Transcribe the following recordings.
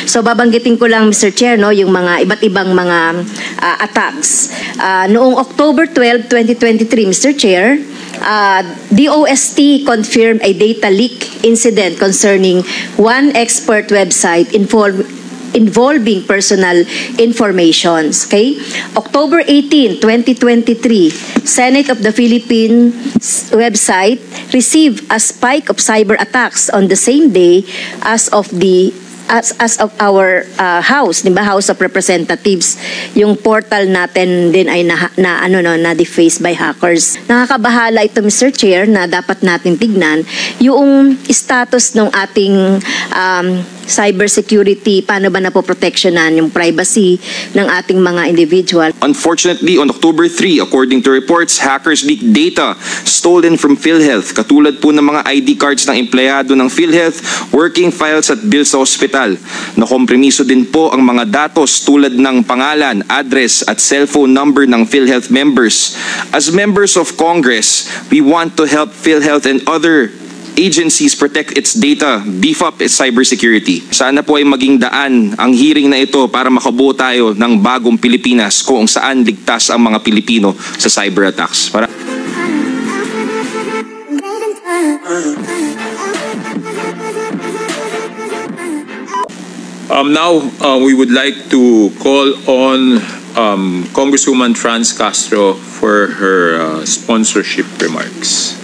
So babanggitin ko lang, Mr. Chair, no, yung mga iba't ibang mga attacks. Noong October 12, 2023, Mr. Chair, DOST confirmed a data leak incident concerning one expert website involving personal informations. Okay? October 18, 2023, Senate of the Philippines website received a spike of cyber attacks on the same day as of our House, di ba? House of Representatives. Yung portal natin din ay na-deface by hackers. Nakakabahala ito, Mr. Chair, na dapat natin tignan yung status ng ating cybersecurity, paano ba napoproteksyonan yung privacy ng ating mga individual. Unfortunately, on October 3, according to reports, hackers leaked data stolen from PhilHealth, katulad po ng mga ID cards ng empleyado ng PhilHealth, working files at bills sa ospital. Nakompromiso din po ang mga datos tulad ng pangalan, address at cellphone number ng PhilHealth members. As members of Congress, we want to help PhilHealth and other agencies protect its data, beef up its cybersecurity. Sana po ay maging daan ang hearing na ito para makabuo tayo ng bagong Pilipinas kung saan ligtas ang mga Pilipino sa cyber attacks. Now, we would like to call on Congresswoman Franz Castro for her sponsorship remarks.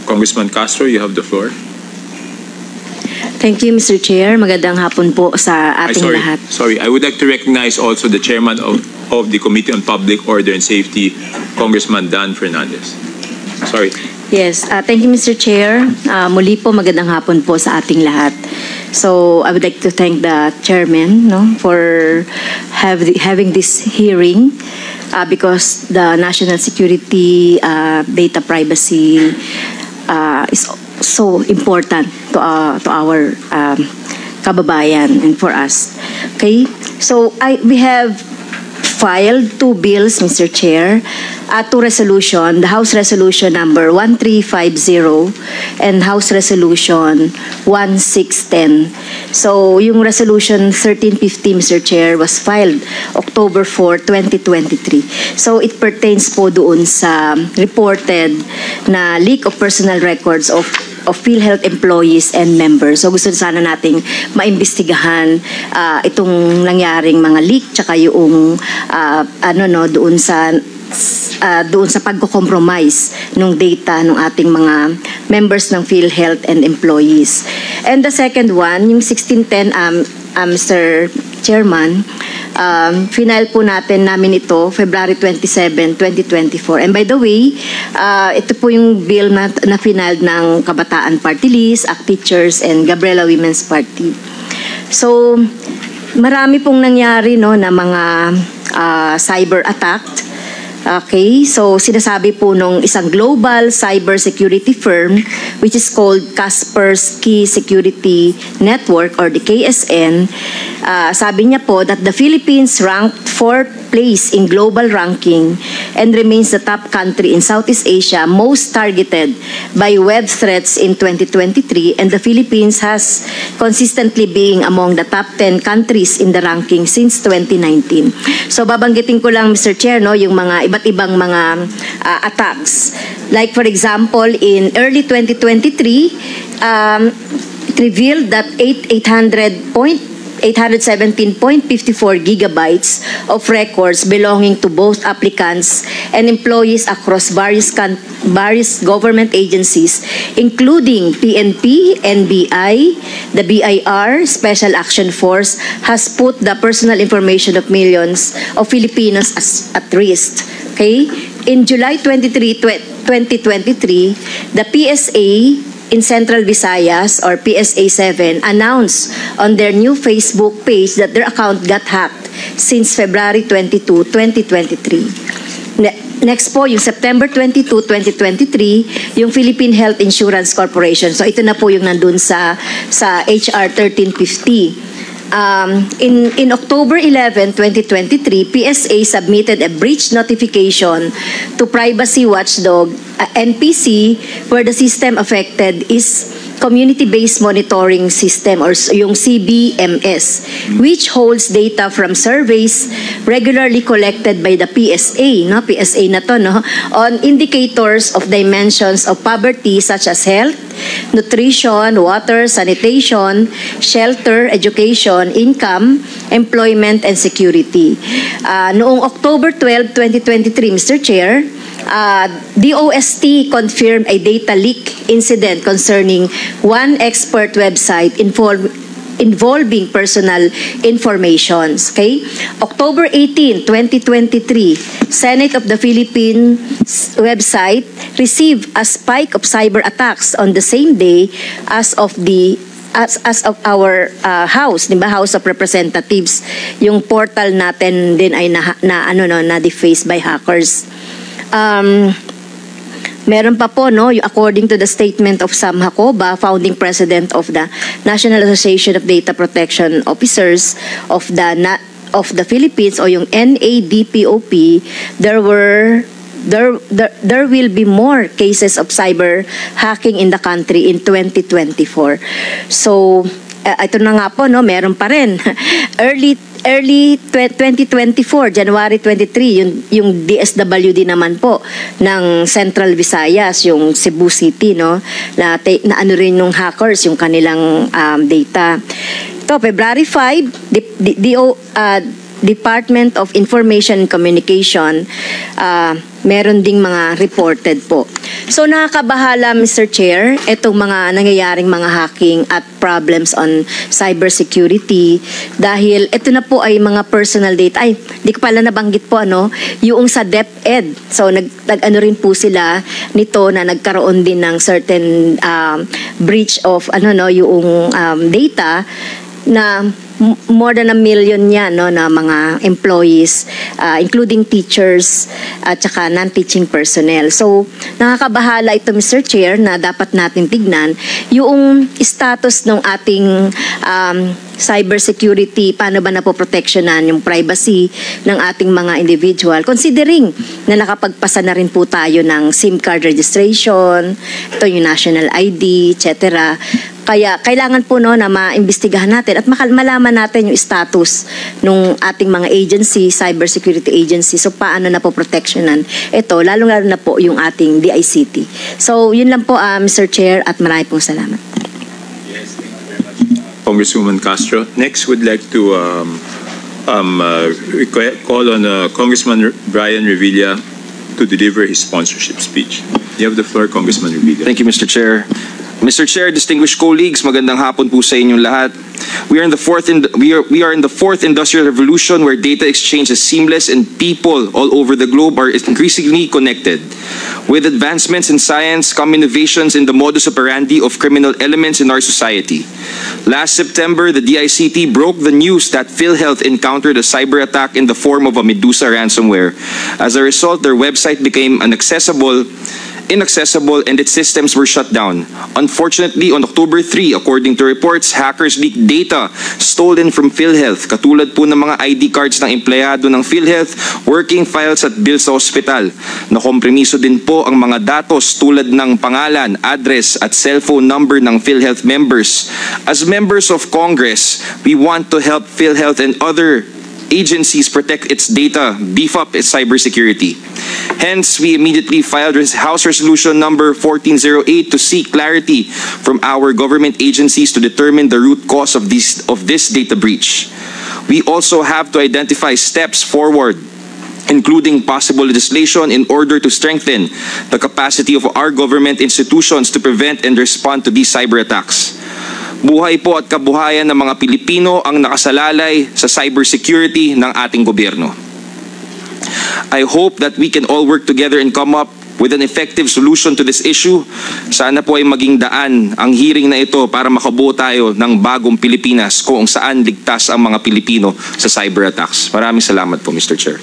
Congressman Castro, you have the floor. Thank you, Mr. Chair. Magandang hapon po sa ating lahat. Sorry, I would like to recognize also the chairman of the Committee on Public Order and Safety, Congressman Dan Fernandez. Sorry. Yes, thank you, Mr. Chair. Muli po magandang hapon po sa ating lahat. So I would like to thank the chairman, for having this hearing because the national security, data privacy is so important to our kababayan and for us. Okay, so we have filed two bills, Mr. Chair, two resolution, the House Resolution number 1350 and House Resolution 1610. So yung Resolution 1350, Mr. Chair, was filed October 4, 2023. So it pertains po doon sa reported na leak of personal records of PhilHealth employees and members. So gusto sana nating maimbestigahan itong nangyaring mga leak tsaka yung doon sa pagko-compromise ng data ng ating mga members ng PhilHealth and employees. And the second one, yung 1610, Mr. Chairman, final po namin ito February 27, 2024. And by the way, ito po yung bill na final ng Kabataan Party List, ACT Teachers, and Gabriela Women's Party. So, marami pong nangyari na mga cyber attack. Okay, so sinasabi po nung isang global cyber security firm which is called Kaspersky Security Network or the KSN, sabi niya po that the Philippines ranked 4th place in global ranking and remains the top country in Southeast Asia most targeted by web threats in 2023, and the Philippines has consistently being among the top 10 countries in the ranking since 2019. So babanggitin ko lang, Mr. Chair, yung mga iba't ibang mga attacks. Like for example, in early 2023, it revealed that 817.54 gigabytes of records belonging to both applicants and employees across various government agencies, including PNP, NBI, the BIR, Special Action Force, has put the personal information of millions of Filipinos at risk. Okay? In July 23, 2023, the PSA in Central Visayas, or PSA7, announced on their new Facebook page that their account got hacked since February 22, 2023. Next po, yung September 22, 2023, yung Philippine Health Insurance Corporation. So ito na po yung nandun sa HR 1350. In October 11, 2023, PSA submitted a breach notification to Privacy Watchdog NPC, where the system affected is Community-Based Monitoring System or yung CBMS, which holds data from surveys regularly collected by the PSA, no? PSA na to, no? On indicators of dimensions of poverty such as health, nutrition, water, sanitation, shelter, education, income, employment, and security. Noong October 12, 2023, Mr. Chair, DOST confirmed a data leak incident concerning one expert website involving personal informations. Okay? October 18, 2023, Senate of the Philippines website received a spike of cyber attacks on the same day as of our House, di ba? House of Representatives. Yung portal natin din ay na-deface by hackers. Meron pa po, no, according to the statement of Sam Hacoba, founding president of the National Association of Data Protection Officers of the Philippines, o yung NADPOP, there will be more cases of cyber hacking in the country in 2024. So, ito na nga po, no, meron pa rin. Early 2024, January 23, yung DSWD naman po ng Central Visayas, yung Cebu City, no, na ano rin ng hackers yung kanilang data. Ito, February 5, Department of Information and Communication, meron ding mga reported po. So nakakabahala, Mr. Chair, itong mga nangyayaring mga hacking at problems on cybersecurity dahil ito na po ay mga personal data. Ay, di ko pala nabanggit po, ano, yung sa DepEd. So nag-ano rin po sila nito na nagkaroon din ng certain breach of yung data na more than 1 million yan, no, na mga employees, including teachers at saka non-teaching personnel. So, nakakabahala ito, Mr. Chair, na dapat natin tignan yung status ng ating cybersecurity, paano ba napoproteksyonan yung privacy ng ating mga individual, considering na nakapagpasa na rin po tayo ng SIM card registration, ito yung national ID, etc. Kaya kailangan po, no, na maimbestigahan natin at malaman natin yung status ng ating mga agency, cybersecurity agency. So paano na po protectionan ito, lalo-lalo na po yung ating DICT. So yun lang po, Mr. Chair, at marami pong salamat. Yes, thank you very much, Congresswoman Castro. Next, would like to call on Congressman Brian Revilla to deliver his sponsorship speech. You have the floor, Congressman Revilla. Thank you, Mr. Chair. Mr. Chair, distinguished colleagues, magandang hapon po sa inyong lahat. We are in the fourth industrial revolution where data exchange is seamless and people all over the globe are increasingly connected. With advancements in science come innovations in the modus operandi of criminal elements in our society. Last September, the DICT broke the news that PhilHealth encountered a cyber attack in the form of a Medusa ransomware. As a result, their website became inaccessible and its systems were shut down. Unfortunately, on October 3, according to reports, hackers leaked data stolen from PhilHealth, katulad po ng mga ID cards ng empleyado ng PhilHealth, working files at bills sa ospital. Nakompromiso din po ang mga datos tulad ng pangalan, address at cellphone number ng PhilHealth members. As members of Congress, we want to help PhilHealth and other agencies protect its data, beef up its cybersecurity. Hence, we immediately filed House Resolution number 1408 to seek clarity from our government agencies to determine the root cause of this data breach. We also have to identify steps forward, including possible legislation in order to strengthen the capacity of our government institutions to prevent and respond to these cyber attacks. Buhay po at kabuhayan ng mga Pilipino ang nakasalalay sa cybersecurity ng ating gobyerno. I hope that we can all work together and come up with an effective solution to this issue. Sana po ay maging daan ang hearing na ito para makabuo tayo ng bagong Pilipinas kung saan ligtas ang mga Pilipino sa cyber attacks. Maraming salamat po, Mr. Chair.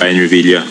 Brian Revilla.